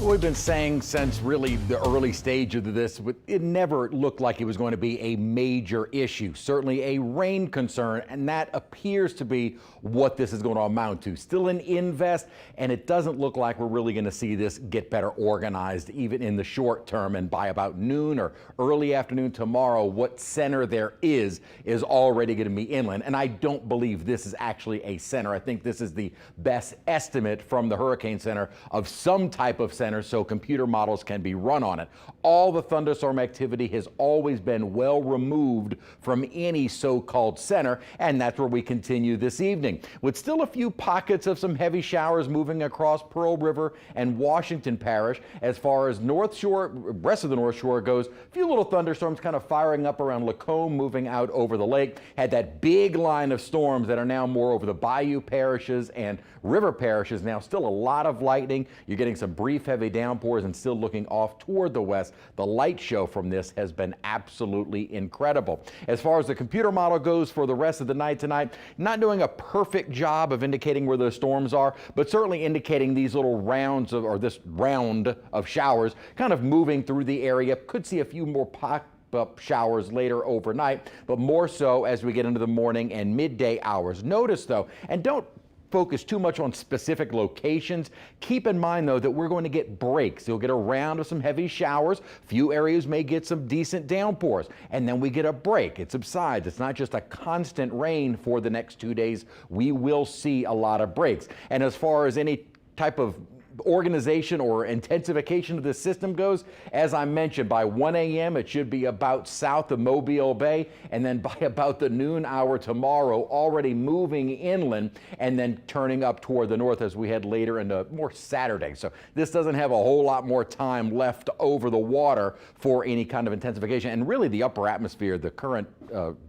We've been saying since really the early stage of this, it never looked like it was going to be a major issue, certainly a rain concern, and that appears to be what this is going to amount to. Still an invest, and it doesn't look like we're really going to see this get better organized even in the short term. And by about noon or early afternoon tomorrow, what center there is already going to be inland. And I don't believe this is actually a center. I think this is the best estimate from the Hurricane Center of some type of center, so computer models can be run on it. All the thunderstorm activity has always been well removed from any so-called center, and that's where we continue this evening, with still a few pockets of some heavy showers moving across Pearl River and Washington Parish. As far as North Shore, rest of the North Shore goes, a few little thunderstorms kind of firing up around Lacombe, moving out over the lake. Had that big line of storms that are now more over the bayou parishes and river parishes. Now still a lot of lightning. You're getting some brief heavy downpours and still looking off toward the west. The light show from this has been absolutely incredible. As far as the computer model goes for the rest of the night tonight, not doing a perfect job of indicating where those storms are, but certainly indicating these little rounds of, or this round of showers kind of moving through the area. Could see a few more up showers later overnight, but more so as we get into the morning and midday hours. Notice though, and don't focus too much on specific locations. Keep in mind though that we're going to get breaks. You'll get a round of some heavy showers. Few areas may get some decent downpours, and then we get a break. It subsides. It's not just a constant rain for the next 2 days. We will see a lot of breaks. And as far as any type of organization or intensification of the system goes, as I mentioned, by 1 a.m. it should be about south of Mobile Bay, and then by about the noon hour tomorrow already moving inland and then turning up toward the north as we head later into more Saturday. So this doesn't have a whole lot more time left over the water for any kind of intensification. And really the upper atmosphere, the current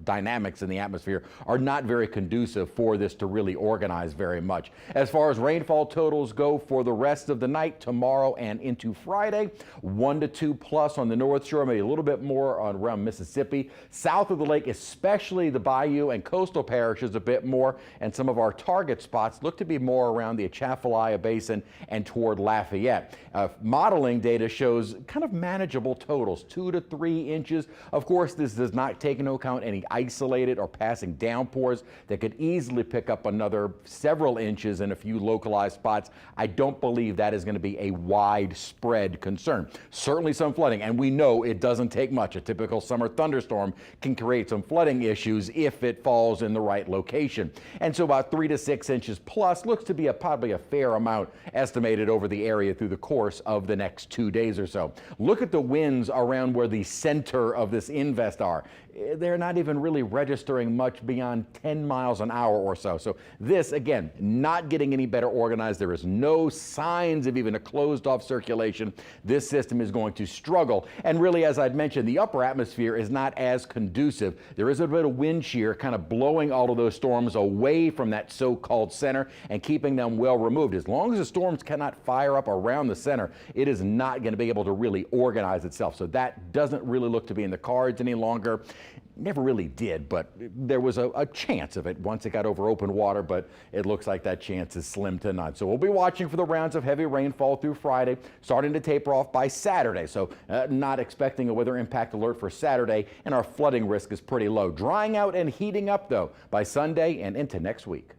dynamics in the atmosphere are not very conducive for this to really organize very much. As far as rainfall totals go for the rest of the night tomorrow and into Friday, 1 to 2 plus on the North Shore, maybe a little bit more on around Mississippi. South of the lake, especially the bayou and coastal parishes, a bit more, and some of our target spots look to be more around the Atchafalaya Basin and toward Lafayette. Modeling data shows kind of manageable totals, 2 to 3 inches. Of course, this does not take into account any isolated or passing downpours that could easily pick up another several inches in a few localized spots. I don't believe that is going to be a widespread concern. Certainly some flooding, and we know it doesn't take much. A typical summer thunderstorm can create some flooding issues if it falls in the right location. And so about 3 to 6 inches plus looks to be probably a fair amount estimated over the area through the course of the next 2 days or so. Look at the winds around where the center of this invest are. They're not even really registering much beyond 10 miles an hour or so. So this, again, not getting any better organized. There is no signs of even a closed off circulation. This system is going to struggle. And really, as I'd mentioned, the upper atmosphere is not as conducive. There is a bit of wind shear kind of blowing all of those storms away from that so-called center and keeping them well removed. As long as the storms cannot fire up around the center, it is not going to be able to really organize itself. So that doesn't really look to be in the cards any longer. Never really did, but there was a chance of it once it got over open water, but it looks like that chance is slim to none. So we'll be watching for the rounds of heavy rainfall through Friday, starting to taper off by Saturday. So not expecting a weather impact alert for Saturday, and our flooding risk is pretty low. Drying out and heating up, though, by Sunday and into next week.